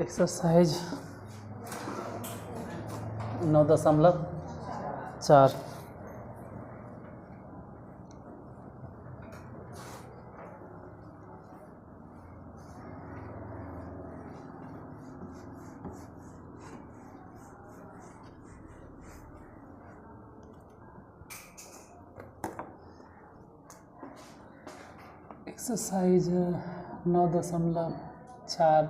Exercise 9.4 exercise 9.4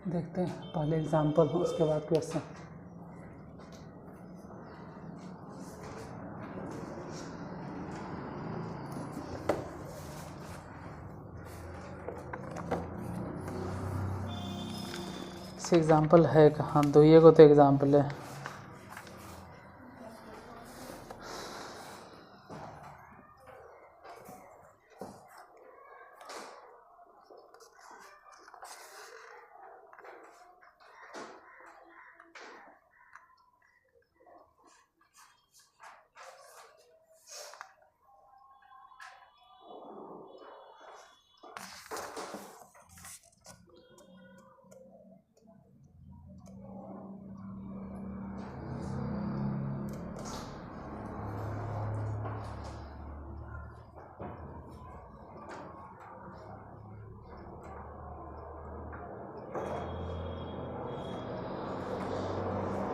देखते हैं। पहले एग्जाम्पल हो उसके बाद क्वेश्चन। एग्जाम्पल है कहाँ, दो ये को तो एग्जाम्पल है।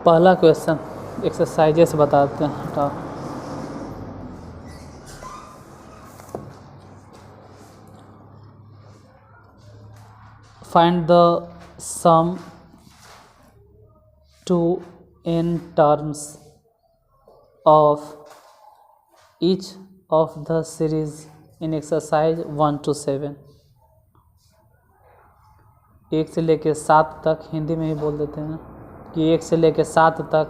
पहला क्वेश्चन एक्सरसाइजेस बताते हैं। हटाओ। Find the sum to n terms of each of the series in exercise 1 to 7। 1 से लेके 7 तक, हिंदी में ही बोल देते हैं कि 1 से लेकर 7 तक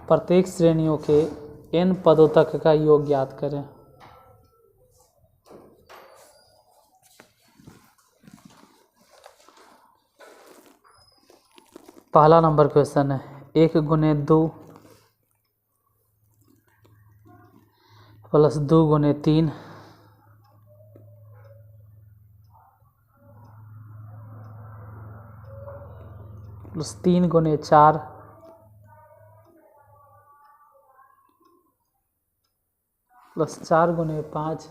प्रत्येक श्रेणियों के n पदों तक का योग ज्ञात करें। पहला नंबर क्वेश्चन है 1 गुने 2 प्लस 2 गुने 3 प्लस 3 गुने 4 प्लस 4 गुने 5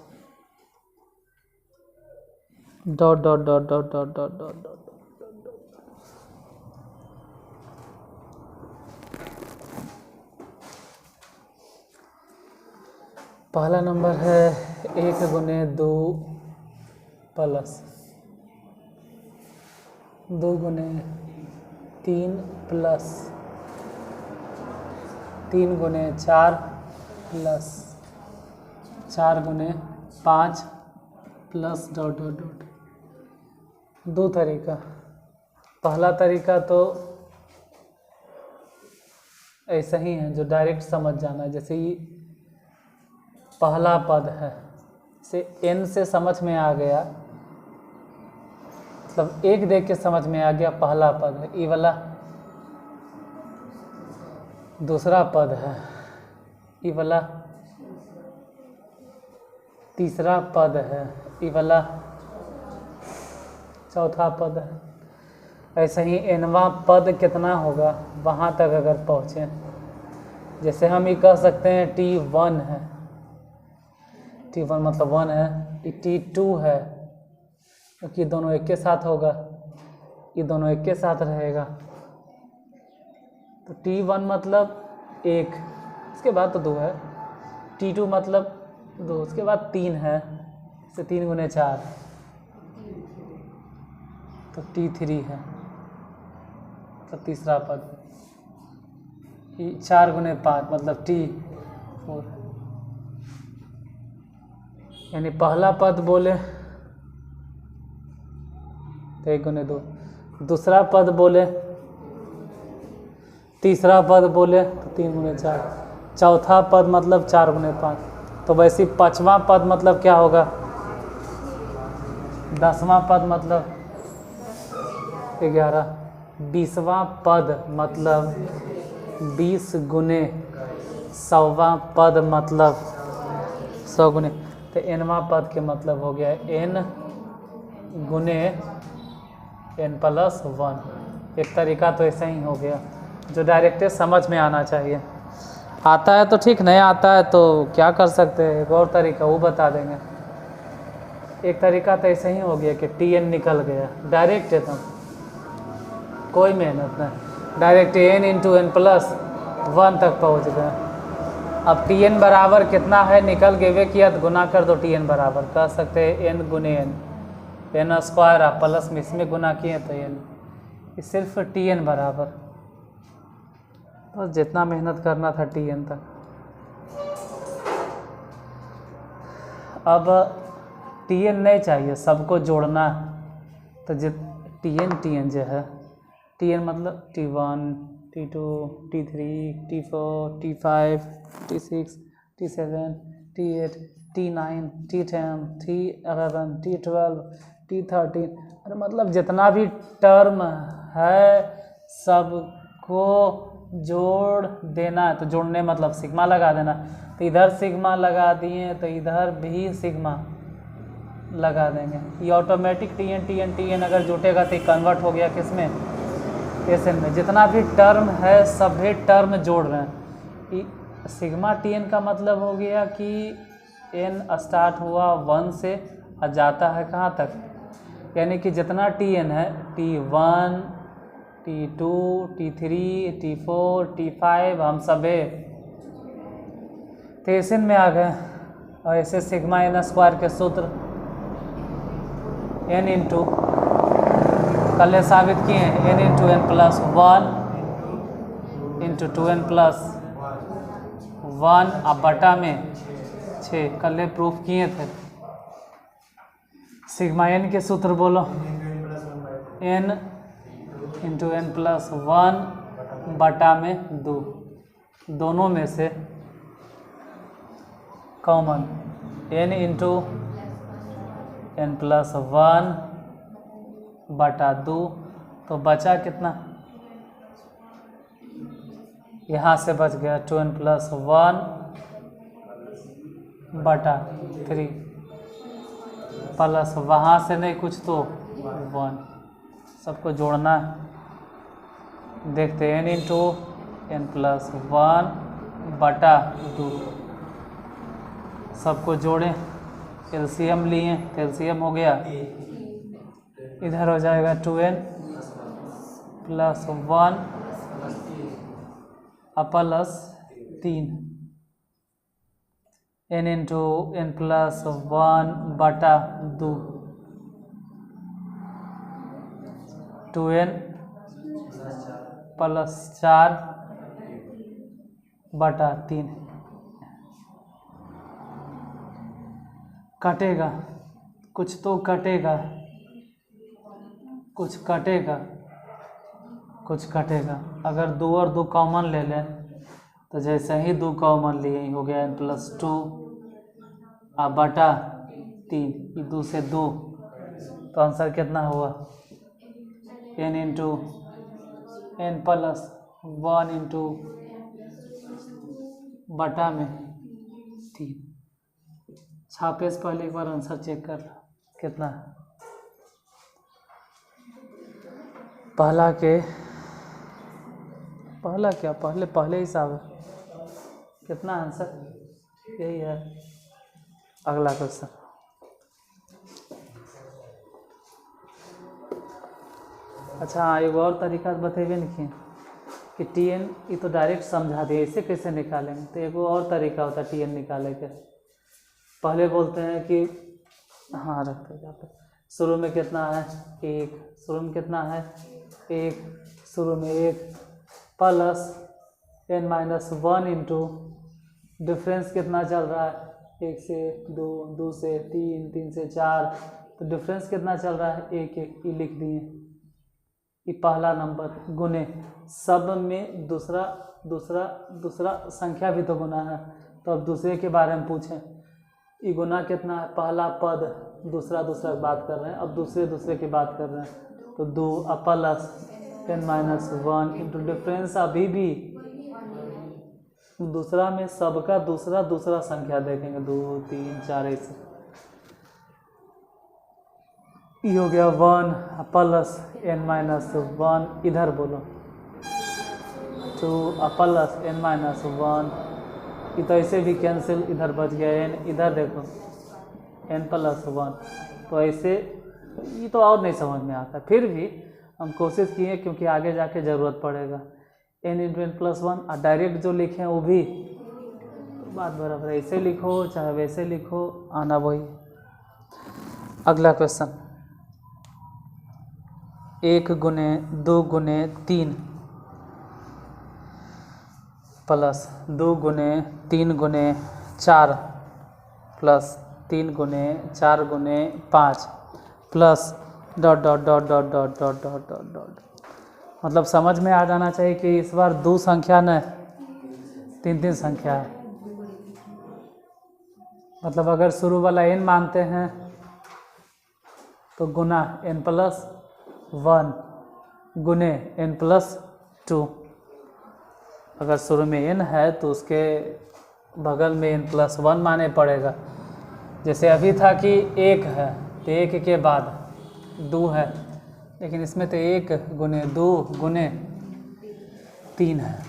dot dot dot dot dot dot dot dot. पहला नंबर है 1 गुने 2 प्लस 2 गुने 3 प्लस 3 गुने 4 प्लस 4 गुने 5 प्लस डॉट डॉट डॉट। दो तरीका। पहला तरीका तो ऐसा ही है जो डायरेक्ट समझ जाना है, जैसे ये पहला पद है से n से समझ में आ गया, मतलब एक देख के समझ में आ गया पहला पद है। ये वाला दूसरा पद है, ये वाला तीसरा पद है, ये वाला चौथा पद है। ऐसे ही nवां पद कितना होगा वहाँ तक अगर पहुँचे, जैसे हम ये कह सकते हैं T1 है, T1 मतलब 1 है, ये T2 है क्योंकि दोनों एक के साथ होगा, ये दोनों एक के साथ रहेगा। तो T1 मतलब 1, इसके बाद तो 2 है। T2 मतलब 2, उसके बाद 3 है, इससे 3 गुने 4 तो T3 है, मतलब तीसरा पद। 4 गुने 5 मतलब T4, यानी पहला पद बोले तो 1 गुने 2, दूसरा पद बोले, तीसरा पद बोले तो 3 गुने 4, चौथा पद मतलब 4 गुने 5। तो वैसे पांचवा पद मतलब क्या होगा, 10वां पद मतलब 11, 20वां पद मतलब 20 गुने 100वां पद मतलब 100 गुने। तो nवां पद के मतलब हो गया n गुने n+1। एक तरीका तो ऐसा ही हो गया जो डायरेक्ट समझ में आना चाहिए। आता है तो ठीक, नहीं आता है तो क्या कर सकते हैं, एक और तरीका वो बता देंगे। एक तरीका तो ऐसे ही हो गया कि Tn निकल गया डायरेक्ट एकदम, कोई मेहनत नहीं, डायरेक्ट n×n+1 तक पहुंच गए। अब Tn बराबर कितना है निकल गए वे किया तो गुना कर दो, Tn बराबर कह सकते हैं n गुने n स्क्वायर, आप प्लस में इसमें गुना किए तो n, सिर्फ Tn बराबर, बस जितना मेहनत करना था Tn तक। अब Tn नहीं चाहिए, सबको जोड़ना है तो Tn जो है, Tn मतलब T1 T2 T3 T4 T5 T6 T7 T8 T9 T10 T11 T12 T13, अरे मतलब जितना भी टर्म है सबको जोड़ देना है। तो जोड़ने मतलब सिग्मा लगा देना, तो इधर सिग्मा लगा दिए तो इधर भी सिग्मा लगा देंगे। ये ऑटोमेटिक Tn अगर जुटेगा तो कन्वर्ट हो गया किस में, Sn में। जितना भी टर्म है सभी टर्म जोड़ रहे हैं। सिग्मा Tn का मतलब हो गया कि n स्टार्ट हुआ 1 से और जाता है कहाँ तक, यानी कि जितना Tn है T1 T2 T3 T4 T5 हम सभी तो Sn में आ गए। और ऐसे सिग्मा n स्क्वायर के सूत्र n इंटू कल साबित किए हैं n×n+1 इंटू 2n+1 अब बटा में 6 कल प्रूफ किए थे। सिग्मा n के सूत्र बोलो, n×n+1 बटा में 2, दोनों में से कॉमन n×n+1 बटा 2, तो बचा कितना, यहाँ से बच गया 2n+1 बटा 3 प्लस वहाँ से नहीं कुछ तो 1, सबको जोड़ना है। देखते हैं n×n+1 बटा 2, सबको जोड़ें, एलसीएम लिए, एलसीएम हो गया, इधर हो जाएगा 2n+1 प्लस 3 n×n+1 बटा 2, 2n प्लस 4 बटा 3, कटेगा कुछ तो कटेगा, कुछ कटेगा, कुछ कटेगा। अगर 2 और 2 कॉमन ले लें तो जैसे ही 2 कॉमन लिए हो गया n+2 अब बटा 3, 2 से 2 तो आंसर कितना हुआ n×n+1 इंटू बटा में 3। छापे से पहले एक बार आंसर चेक कर लो कितना है। पहला क्या पहले हिसाब है कितना आंसर यही है। अगला क्वेश्चन, अच्छा एक और तरीका बतेबे नहीं किए कि Tn ये तो डायरेक्ट समझा दिए, इसे कैसे निकालेंगे। तो एक और तरीका होता है Tn निकाले के। पहले बोलते हैं कि हाँ रखते जाते, शुरू में कितना है 1, शुरू में कितना है 1, शुरू में 1 प्लस n-1 इंटू डिफरेंस कितना चल रहा है 1 से 2, 2 से 3, 3 से 4, तो डिफरेंस कितना चल रहा है 1 1 ये लिख दिए। ये पहला नंबर गुने सब में दूसरा संख्या भी तो गुना है, तो अब दूसरे के बारे में पूछें। ये गुना कितना है, पहला पद दूसरा की बात कर रहे हैं, अब दूसरे की बात कर रहे हैं, तो 2 प्लस n-1 इंटू डिफरेंस अभी भी दूसरा में सबका दूसरा संख्या देखेंगे 2 3 4 ऐसे ये हो गया 1 प्लस n माइनस 1, इधर बोलो 2 प्लस n माइनस 1, ये तो ऐसे भी कैंसिल, इधर बच गया n, इधर देखो n प्लस 1, तो ऐसे ये तो और नहीं समझ में आता, फिर भी हम कोशिश किए क्योंकि आगे जाके ज़रूरत पड़ेगा। n इंटू एन प्लस 1, और डायरेक्ट जो लिखे हैं वो भी तो बात बराबर है, ऐसे लिखो चाहे वैसे लिखो, आना वही। अगला क्वेश्चन, 1 गुने 2 गुने 3 प्लस 2 गुने 3 गुने 4 प्लस 3 गुने 4 गुने 5 plus dot dot dot dot dot dot dot dot dot, मतलब समझ में आ जाना चाहिए कि इस बार 2 संख्या न 3 संख्या है। मतलब अगर शुरू वाला n मानते हैं तो गुना n प्लस 1 गुने n प्लस 2, अगर शुरू में n है तो उसके बगल में n प्लस 1 माने पड़ेगा। जैसे अभी था कि 1 है तो 1 के बाद 2 है, लेकिन इसमें तो 1 गुने 2 गुने 3 है।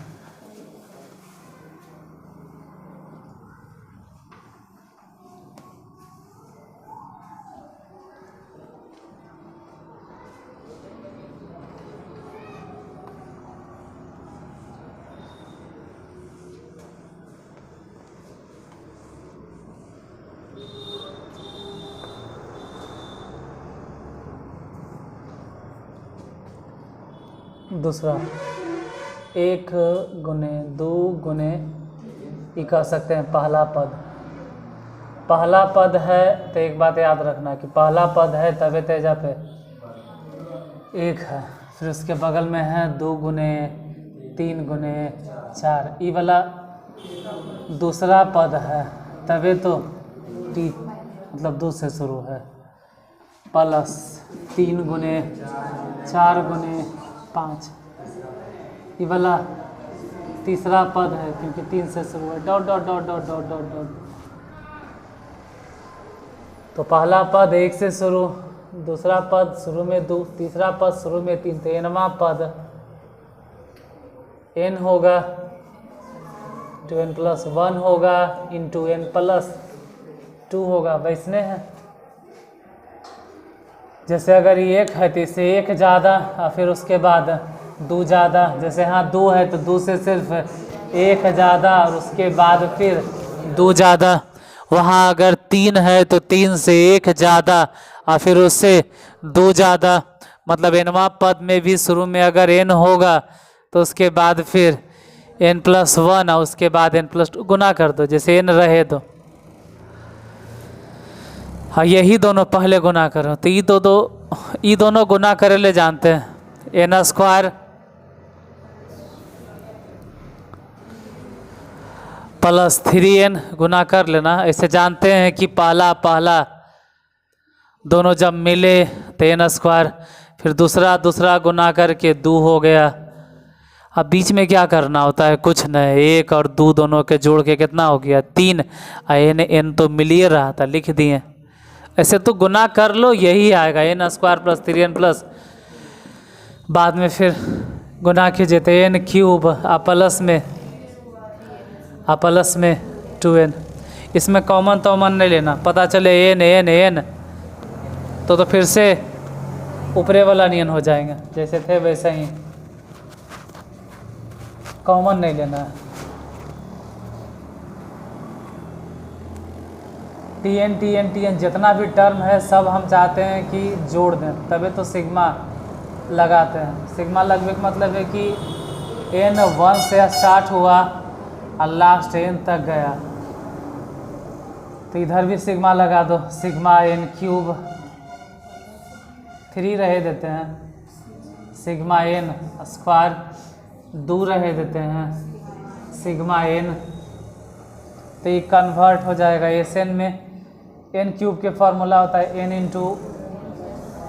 दूसरा 1 गुने 2 गुने, ये कह सकते हैं पहला पद। पहला पद है तो एक बात याद रखना कि पहला पद है तबे तेजा पे 1 है, फिर उसके बगल में है 2 गुने 3 गुने 4, ये वाला दूसरा पद है तबे तो टी मतलब 2 से शुरू है, प्लस 3 गुने 4 गुने 5, ये वाला तीसरा पद है क्योंकि 3 से शुरू है, dot dot dot dot dot dot dot. तो पहला पद 1 से शुरू, दूसरा पद शुरू में 2, तीसरा पद शुरू में 3, तो nवां पद n होगा तो n प्लस 1 होगा इंटू n प्लस 2 होगा, वैसने है। जैसे अगर ये 1 है तो इससे 1 ज़्यादा और फिर उसके बाद 2 ज़्यादा, जैसे यहाँ 2 है तो 2 से सिर्फ 1 ज़्यादा और उसके बाद फिर 2 ज़्यादा। वहाँ अगर 3 है तो 3 से 1 ज़्यादा और फिर उससे 2 ज़्यादा, मतलब nवां पद में भी शुरू में अगर n होगा तो उसके बाद फिर n प्लस 1 और उसके बाद n प्लस 2 गुना कर दो, जैसे n रहे तो हाँ यही दोनों पहले गुना करो, तो ये दोनों गुना करे ले जानते हैं n स्क्वायर प्लस 3n गुना कर लेना। ऐसे जानते हैं कि पहला दोनों जब मिले तो n स्क्वायर, फिर दूसरा गुना करके 2 हो गया। अब बीच में क्या करना होता है, कुछ नहीं, 1 और 2 दोनों के जोड़ के कितना हो गया 3, n तो मिल ही रहा था लिख दिए। ऐसे तो गुना कर लो यही आएगा n square plus 3n plus, बाद में फिर गुना कीजिए तो n क्यूब आ प्लस में 2n, इसमें कॉमन नहीं लेना, पता चले n तो फिर से ऊपरे वाला नियन हो जाएंगे, जैसे थे वैसे ही, कॉमन नहीं लेना है। tn जितना भी टर्म है सब हम चाहते हैं कि जोड़ दें, तभी तो सिग्मा लगाते हैं। सिग्मा लगने का मतलब है कि n 1 से स्टार्ट हुआ और लास्ट n तक गया, तो इधर भी सिग्मा लगा दो, सिग्मा n क्यूब 3 रहे देते हैं, सिग्मा n स्क्वायर 2 रहे देते हैं, सिग्मा n, तो ये कन्वर्ट हो जाएगा Sn में। n क्यूब के फॉर्मूला होता है n इंटू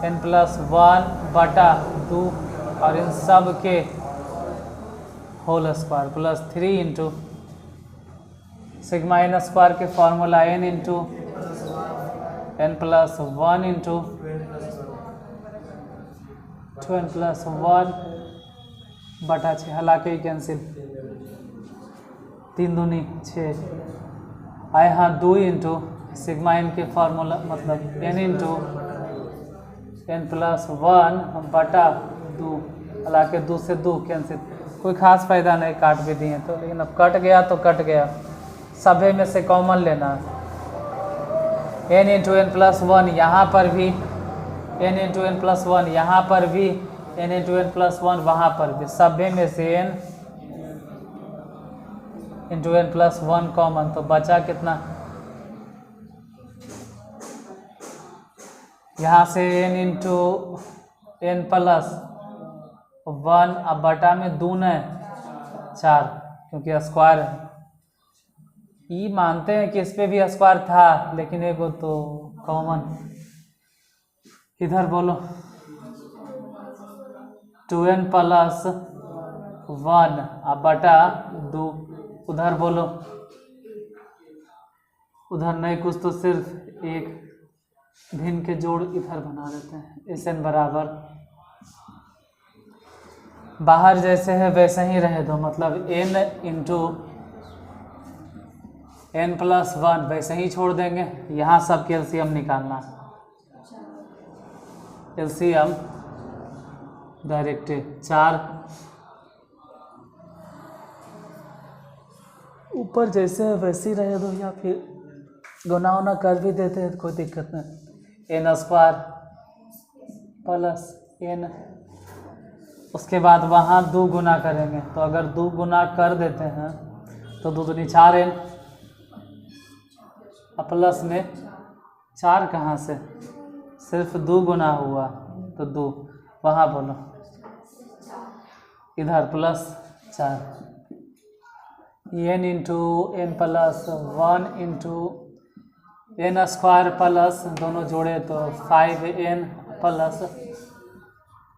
n प्लस 1 बटा 2 और इन सब के whole square plus 3 into sigma n square के formula n into n plus 1 into 2n plus 1 बटा 6, हालांकि ही कैंसिल, 3 दूनी 6 आए, हाँ 2 इंटू सिग्मा एन के फार्मूला मतलब n इंटू n प्लस 1 बटा 2, हालांकि 2 से 2 कैंसिल, कोई खास फायदा नहीं, काट भी दिए तो, लेकिन अब कट गया तो कट गया, सभी में से कॉमन लेना है। n इंटू एन प्लस 1 यहाँ पर भी, n इंटू एन प्लस 1 यहाँ पर भी, n इंटू एन प्लस 1 वहाँ पर भी, सभी में से n into n plus 1 common, तो बचा कितना, यहाँ से n इंटू एन प्लस 1, अब बटा में 2 है 4, क्योंकि स्क्वायर है, ये मानते हैं कि इस पे भी स्क्वायर था, लेकिन एगो तो कॉमन, इधर बोलो 2n प्लस 1 अब बटा 2, उधर बोलो, उधर नहीं कुछ तो सिर्फ एक भिन्न के जोड़ इधर बना देते हैं, Sn बराबर, बाहर जैसे है वैसे ही रहे दो, मतलब n इंटू n प्लस 1 वैसे ही छोड़ देंगे, यहाँ सब एलसीएम निकालना, एलसीएम डायरेक्ट 4, ऊपर जैसे है वैसे ही रहे दो, या फिर गुना उना कर भी देते हैं तो कोई दिक्कत नहीं, n स्क्वायर प्लस n, उसके बाद वहाँ 2 गुना करेंगे, तो अगर 2 गुना कर देते हैं तो 2 दूनी 4n, प्लस में 4 कहाँ से, सिर्फ 2 गुना हुआ तो 2, वहाँ बोलो इधर plus 4, n into n plus 1 into n square plus दोनों जोड़े तो 5n प्लस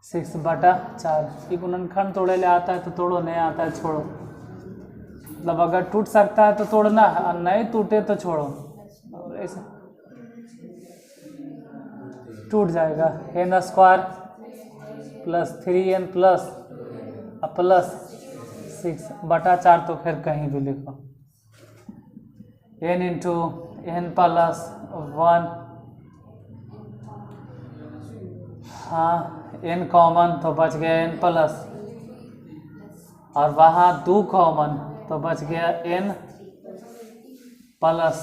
6 बटा 4, ये गुणनखंड तोड़े ले आता है तो तोड़ो, नहीं आता है छोड़ो, मतलब अगर टूट सकता है तो तोड़ना, और नहीं टूटे तो छोड़ो, ऐसे टूट जाएगा, n square plus 3n plus 6 बटा 4, तो फिर कहीं भी लिखो, n इंटू एन प्लस 1, हाँ n कॉमन तो बच गया n प्लस, और वहाँ 2 कॉमन तो बच गया n प्लस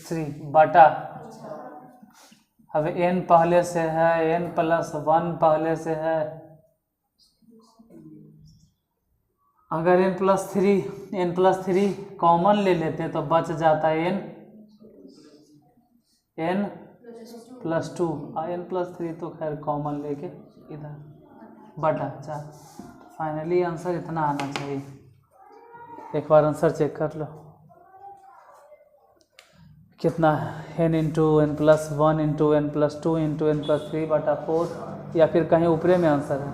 3 बटा, अब n पहले से है, n प्लस 1 पहले से है, अगर n प्लस 3 कॉमन ले लेते तो बच जाता है n प्लस 2, और n प्लस 3 तो खैर कॉमन लेके इधर बटा 4, फाइनली आंसर इतना आना चाहिए, एक बार आंसर चेक कर लो कितना है, n into n plus 1 into n plus 2 into n plus 3 बटा 4, या फिर कहीं ऊपरे में आंसर है,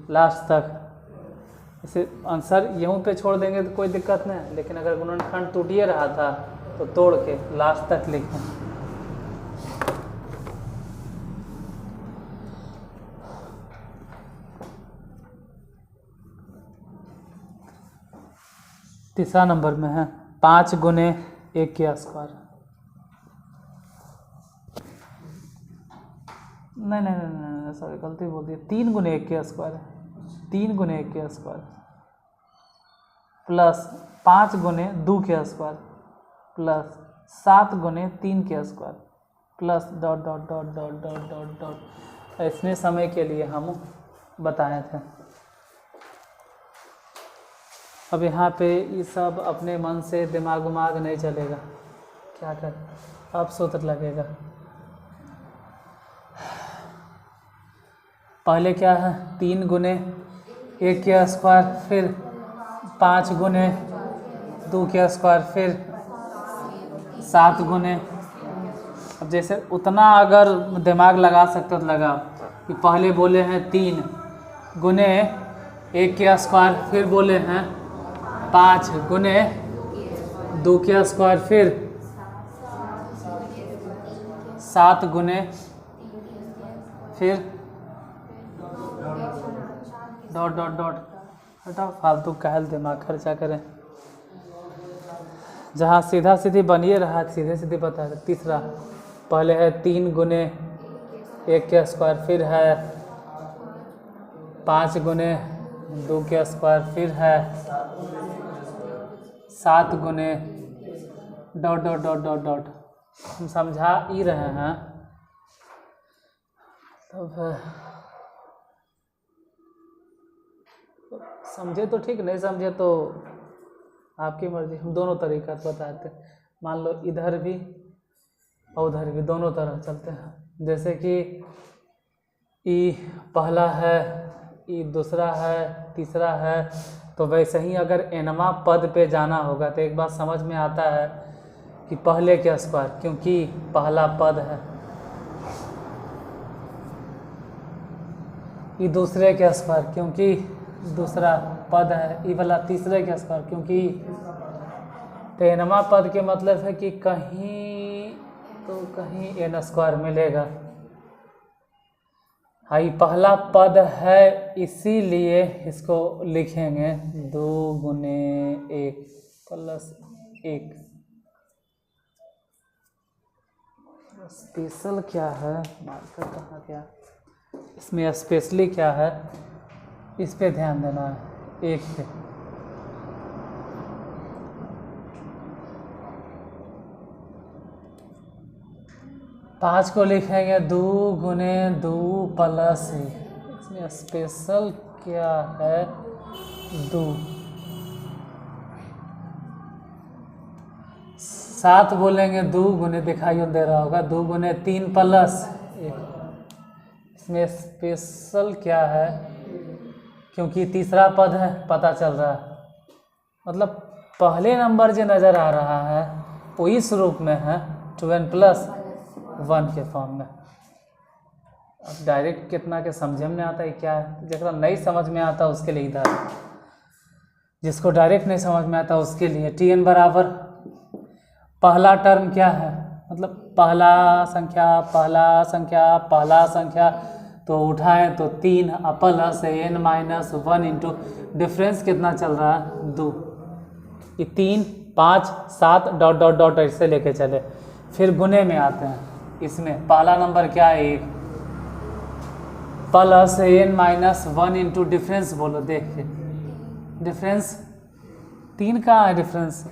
लास्ट तक इसे आंसर यूँ पे छोड़ देंगे तो कोई दिक्कत नहीं, लेकिन अगर गुणनखंड टूटिए रहा था तो तोड़ के लास्ट तक लिखें। तीसरा नंबर में है 5 गुने 1 के स्क्वायर, नहीं सॉरी गलती बोल दी, 3 गुने 1 के स्क्वायर, 3 गुने 1 के स्क्वायर प्लस 5 गुने 2 के स्क्वायर प्लस 7 गुने 3 के square plus dot dot dot dot dot dot dot, इतने समय के लिए हम बताए थे। अब यहाँ पे ये सब अपने मन से दिमाग नहीं चलेगा, क्या कर, अब सूत्र लगेगा। पहले क्या है 3 गुने 1 के स्क्वायर, फिर 5 गुने 2 के स्क्वायर, फिर 7 गुने, अब जैसे उतना अगर दिमाग लगा सकते तो लगा कि पहले बोले हैं 3 गुने 1 के स्क्वायर, फिर बोले हैं 5 गुने 2 के स्क्वायर, फिर 7 गुने फिर डॉट डॉट डॉट, हटाओ फालतू काहे दिमाग खर्चा करें। जहाँ सीधा सीधी बनिए रहा सीधे सीधे बता रहे। तीसरा पहले है 3 गुने 1 के स्क्वायर, फिर है 5 गुने 2 के स्क्वायर, फिर है 7 गुने dot dot dot dot dot. हम समझा ही रहे हैं तब समझे तो ठीक, नहीं समझे तो आपकी मर्जी। हम दोनों तरीका से बताते हैं। मान लो इधर भी और उधर भी दोनों तरह चलते हैं। जैसे कि ई पहला है, ई दूसरा है, तीसरा है, तो वैसे ही अगर एनवा पद पे जाना होगा तो एक बात समझ में आता है कि पहले के स्क्वायर, क्योंकि पहला पद है। ई दूसरे के स्क्वायर, क्योंकि दूसरा पद है। ई वाला तीसरे के स्क्वायर, क्योंकि तो एनवा पद के मतलब है कि कहीं तो कहीं एन स्क्वायर मिलेगा। हाँ, ये पहला पद है इसीलिए इसको लिखेंगे 2 गुने 1 प्लस 1। स्पेशल क्या है, मार्कर कहाँ क्या, इसमें स्पेशली क्या है इस पे ध्यान देना है। 1 पे 5 को लिखेंगे 2 गुने 2 प्लस 1। इसमें स्पेशल क्या है 2। 7 बोलेंगे 2 गुने, दिखाई दे रहा होगा 2 गुने 3 प्लस 1। इसमें स्पेशल क्या है, क्योंकि तीसरा पद है, पता चल रहा है। मतलब पहले नंबर जो नज़र आ रहा है वो इस रूप में है 2n प्लस 1 के फॉर्म में। अब डायरेक्ट कितना के समझ में आता है क्या है, जिसका नहीं समझ में आता उसके लिए इधर, जिसको डायरेक्ट नहीं समझ में आता उसके लिए tn बराबर पहला टर्म क्या है, मतलब पहला संख्या तो उठाएं तो 3 plus n minus 1 into difference कितना चल रहा है 2। ये 3 5 7 डॉट डॉट डॉट ऐसे लेके चले। फिर गुने में आते हैं। इसमें पहला नंबर क्या है 1 plus n minus 1 into difference, बोलो देखिए डिफरेंस 3 कहाँ है डिफरेंस,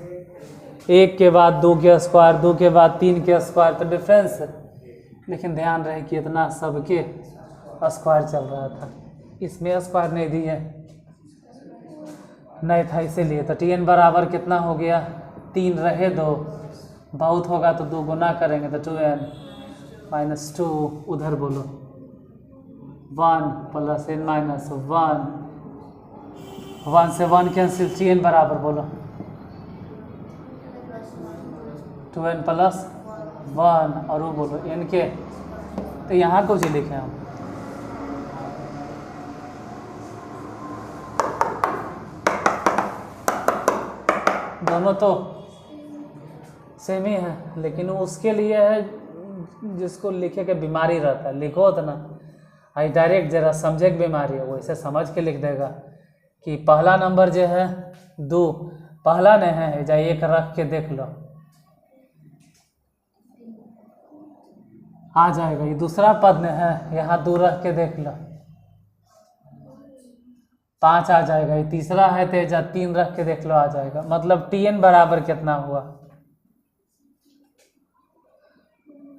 1 के बाद 2 के स्क्वायर, 2 के बाद 3 के स्क्वायर, तो डिफरेंस। लेकिन ध्यान रहे कि इतना सबके स्क्वायर चल रहा था, इसमें स्क्वायर नहीं दिए नहीं था, इसीलिए तो tn बराबर कितना हो गया 3 रहे 2, बहुत होगा तो 2 गुना करेंगे तो 2n माइनस 2, उधर बोलो 1 प्लस n माइनस 1, 1 से 1 कैंसिल, tn बराबर बोलो 2n प्लस 1, और वो बोलो n के, तो यहाँ कुछ लिखे हम दोनों तो सेम ही है, लेकिन वो उसके लिए है जिसको लिखे के बीमारी रहता है, लिखो तो ना आई डायरेक्ट जरा समझे के बीमारी है, वो ऐसे समझ के लिख देगा कि पहला नंबर जो है 2, पहला नहीं है जा 1 रख के देख लो आ जाएगा, ये दूसरा पद में है यहाँ 2 रख के देख लो 5 आ जाएगा, ये तीसरा है तो जा 3 रख के देख लो आ जाएगा। मतलब tn बराबर कितना हुआ,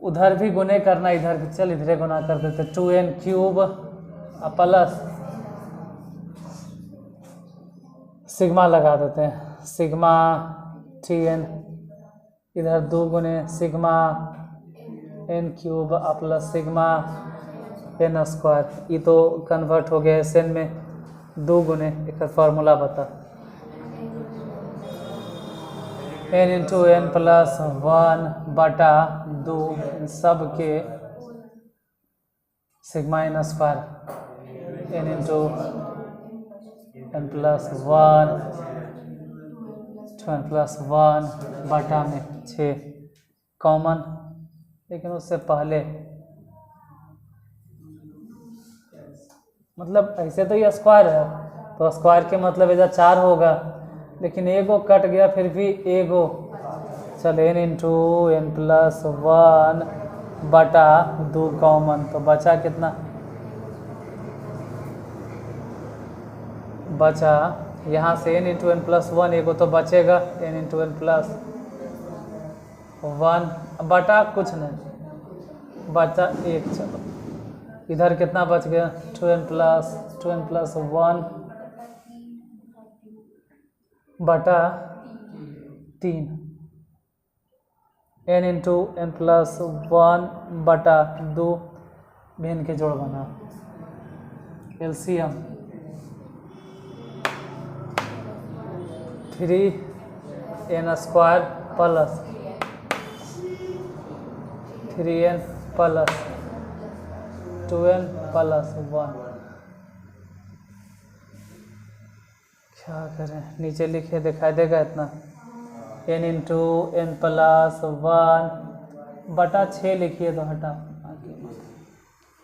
उधर भी गुने करना इधर भी, चल इधर गुना कर देते 2n क्यूब प्लस सिग्मा लगा देते हैं सिग्मा tn, इधर 2 गुने sigma n cube plus sigma n square, ये तो कन्वर्ट हो गया SN में 2 गुने, एक फार्मूला बता n इंटू n प्लस 1 बटा 2 सब के sigma n square n into n plus 1 2n plus 1 बटा में 6 कॉमन, लेकिन उससे पहले मतलब ऐसे तो ये स्क्वायर है, तो स्क्वायर के मतलब इधर 4 होगा, लेकिन एगो कट गया, फिर भी एगो, चल n इंटू एन प्लस 1 बटा 2 कॉमन, तो बचा कितना, बचा यहाँ से n इंटू एन प्लस 1, एगो तो बचेगा n इंटू एन प्लस 1 बटा कुछ नहीं, बचा 1। चलो इधर कितना बच गया, 2n प्लस 1 बटा 3, n इंटू एन प्लस 1 बटा 2, भिन्न के जोड़ बना, LCM 3n square plus 3n plus 2n plus 1, क्या करें, नीचे लिखे दिखाई देगा इतना, n इंटू एन प्लस 1 बटा 6 लिखिए तो हटा,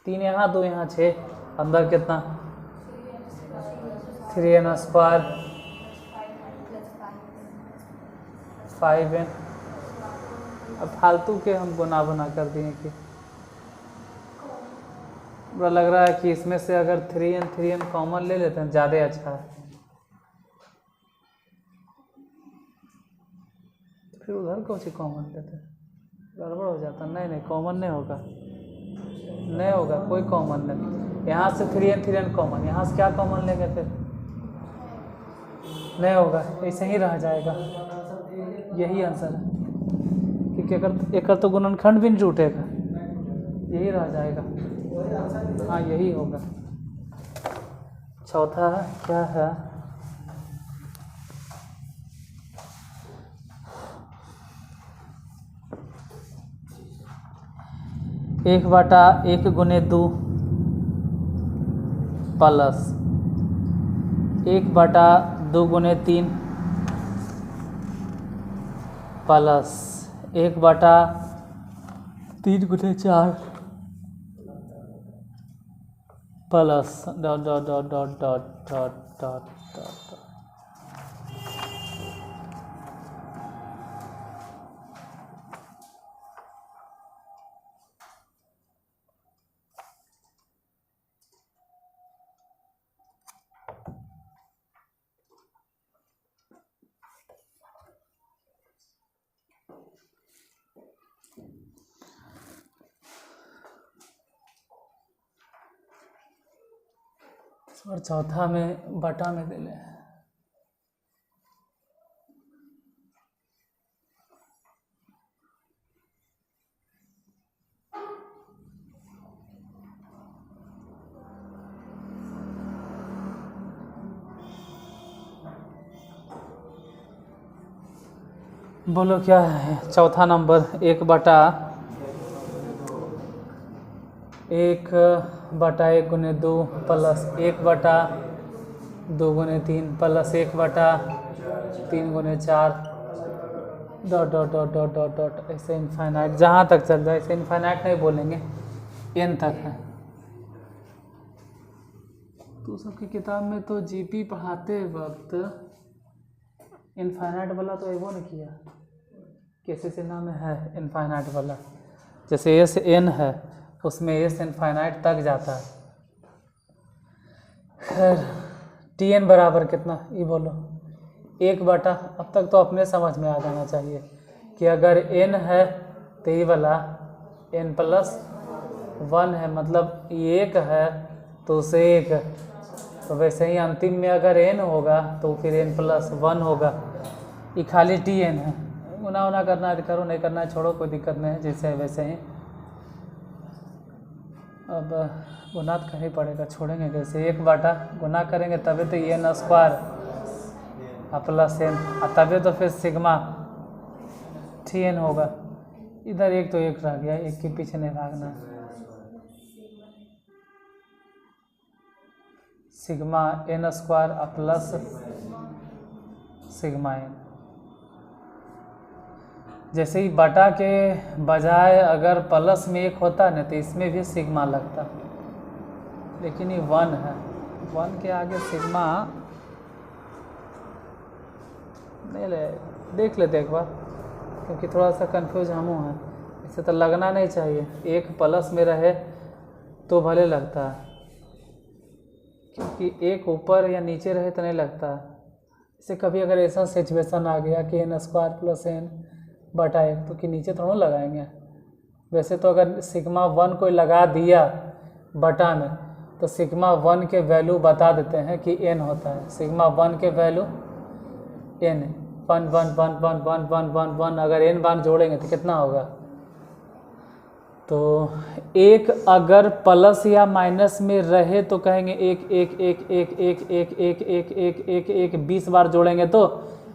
3 यहाँ 2 यहाँ 6, अंदर कितना 3n स्क्वायर 5n, अब फालतू के हम गुना बना कर दिए कि बुरा लग रहा है कि इसमें से अगर 3n कॉमन ले लेते हैं ज़्यादा अच्छा है, फिर उधर कौन सी कॉमन लेते हैं, गड़बड़ हो जाता। नहीं कॉमन नहीं होगा, नहीं होगा, कोई कॉमन नहीं, यहाँ से 3n कॉमन, यहाँ से क्या कॉमन लेंगे, फिर नहीं होगा, ऐसे ही रह जाएगा, यही आंसर है, क्योंकि अगर एक तो गुणनखंड भी नहीं टूटेगा, यही रह जाएगा, हाँ यही होगा। चौथा क्या है, 1/1 गुने 2 प्लस 1/2 गुने 3 प्लस 1/3 गुने 4 plus dot dot dot dot dot dot dot dot. और चौथा में बटा में दे लें, बोलो क्या है चौथा नंबर, 1/1 गुने 2 प्लस 1/2 गुने 3 प्लस 1/3 गुने 4 dot dot dot dot dot dot, ऐसे इनफाइनाइट जहाँ तक चल जाए, ऐसे इनफाइनाइट नहीं बोलेंगे, n तक है। तो सबकी किताब में तो जीपी पढ़ाते वक्त इनफाइनाइट वाला तो एवो नहीं किया, कैसे से नाम है इनफाइनाइट वाला, जैसे एस एन है उसमें एस इनफाइनाइट तक जाता है। खैर टी एन बराबर कितना ये बोलो, 1/, अब तक तो अपने समझ में आ जाना चाहिए कि अगर n है तो ये वाला n प्लस 1 है, मतलब ये 1 है तो उसे 1, तो वैसे ही अंतिम में अगर n होगा तो फिर n प्लस 1 होगा। ये खाली टी एन है, गुना उना करना है करो, नहीं करना है छोड़ो, कोई दिक्कत नहीं है, जैसे वैसे ही। अब गुना तो करना ही पड़ेगा, छोड़ेंगे कैसे, 1/, गुना करेंगे तभी तो n स्क्वायर प्लस n, तभी तो फिर सिग्मा टी एन होगा। इधर एक तो एक रह गया, एक के पीछे नहीं भागना है, sigma n square plus sigma n। जैसे ही बटा के बजाय अगर प्लस में 1 होता ना तो इसमें भी सिग्मा लगता, लेकिन ये 1 है, 1 के आगे सिग्मा नहीं ले, देख लेते एक बार, क्योंकि थोड़ा सा कंफ्यूज हम हैं। इसे तो लगना नहीं चाहिए, एक प्लस में रहे तो भले लगता है, क्योंकि एक ऊपर या नीचे रहे तो नहीं लगता। इसे कभी अगर ऐसा सिचुएशन आ गया कि n² + n बटा 1 तो कि नीचे थोड़ा लगाएंगे। वैसे तो अगर सिग्मा 1 कोई लगा दिया बटा में तो सिग्मा 1 के वैल्यू बता देते हैं कि n होता है। सिग्मा 1 के वैल्यू n 1 1 1 1 1 1 1 1, अगर n बार जोड़ेंगे तो कितना होगा? तो एक अगर प्लस या माइनस में रहे तो कहेंगे 1 1 1 1 1 1 1 1 1 1 1 20 बार जोड़ेंगे तो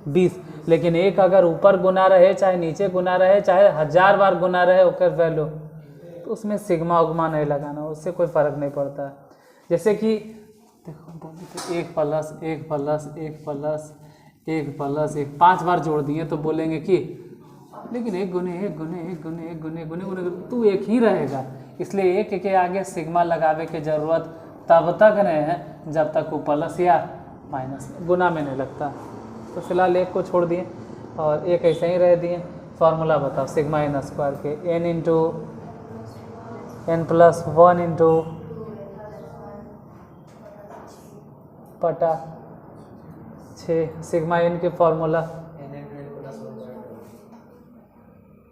20। लेकिन एक अगर ऊपर गुना रहे चाहे नीचे गुना रहे चाहे 1000 बार गुना रहे ओकर वैल्यू, तो उसमें सिग्मा उग्मा नहीं लगाना, उससे कोई फ़र्क नहीं पड़ता। जैसे कि देखो बोले तो 1 प्लस 1 प्लस 1 प्लस 1 प्लस 1 5 बार जोड़ दिए तो बोलेंगे कि लेकिन 1 गुने 1 गुने 1 गुने 1 गुने गुने गुने तू एक ही रहेगा। इसलिए 1 के आगे सिग्मा लगावे की ज़रूरत तब तक नहीं है जब तक वो प्लस या माइनस गुना में नहीं लगता। तो फिलहाल 1 को छोड़ दिए और 1 ऐसे ही रह दिए। फार्मूला बताओ सिग्मा n² के n into n plus 1 into बटा 6 सिग्मा n के formula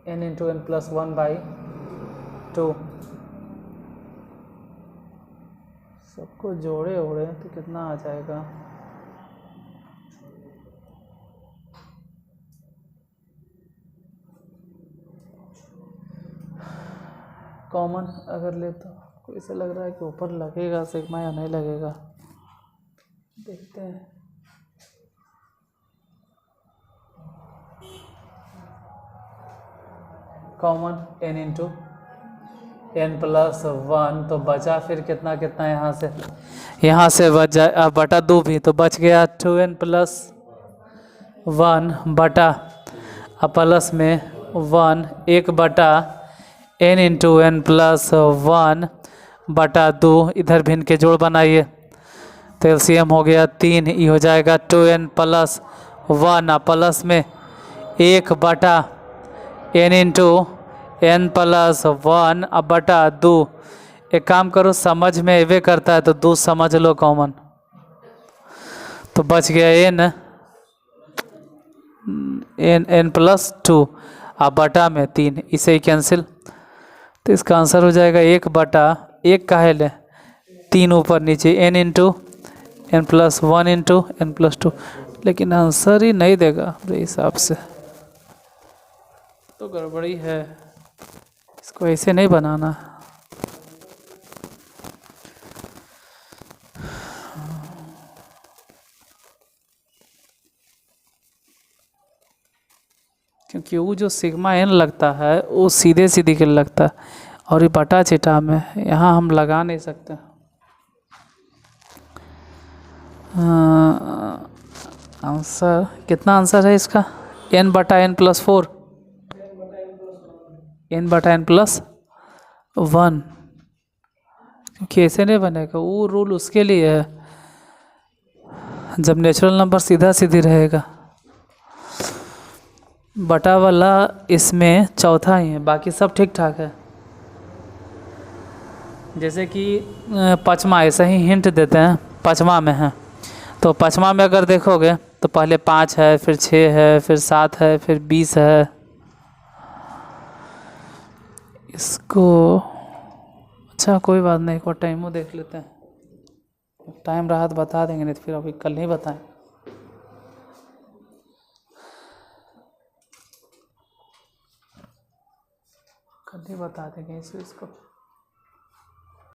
n into n plus 1/2। सबको जोड़े ओड़े तो कितना आ जाएगा? कॉमन अगर ले तो कोई से लग रहा है कि ऊपर लगेगा सिग्मा या नहीं लगेगा, देखते हैं। Common n into n plus 1 तो बचा फिर कितना कितना यहाँ से बच जाए बटा 2 भी तो बच गया 2n प्लस 1 बटा प्लस में 1 1 बटा n इंटू n प्लस 1 बटा 2। इधर भिन्न के जोड़ बनाइए तो एलसीएम हो गया 3, ये हो जाएगा 2n प्लस 1 प्लस में 1 बटा n इंटू n प्लस 1 अब बटा 2। एक काम करो, समझ में एवे करता है तो 2 समझ लो कॉमन, तो बच गया n प्लस 2 अब बटा में 3, इसे ही कैंसिल। तो इसका आंसर हो जाएगा 1 बटा 1 काहे ले 3 ऊपर नीचे n into n plus 1 into n plus 2, लेकिन आंसर ही नहीं देगा मेरे हिसाब से, तो गड़बड़ी है। इसको ऐसे नहीं बनाना। क्योंकि वो जो सिग्मा n लगता है वो सीधे सीधे के लगता है और ये बटा चिटा में यहाँ हम लगा नहीं सकते। आंसर कितना आंसर है इसका? n बटा n प्लस 4, n बटा n प्लस 1, क्योंकि ऐसे नहीं बनेगा। वो रूल उसके लिए है जब नेचुरल नंबर सीधा सीधी रहेगा। बटा वाला इसमें चौथा ही है, बाकी सब ठीक ठाक है। जैसे कि पचमा ऐसा ही हिंट देते हैं, पचमा में है तो पचमा में अगर देखोगे तो पहले 5 है, फिर 6 है, फिर 7 है, फिर 20 है। इसको अच्छा कोई बात नहीं, एक बार टाइमो देख लेते हैं। टाइम रहा तो बता देंगे, नहीं तो फिर अभी कल नहीं बताएं। कल ही बता देंगे इसको।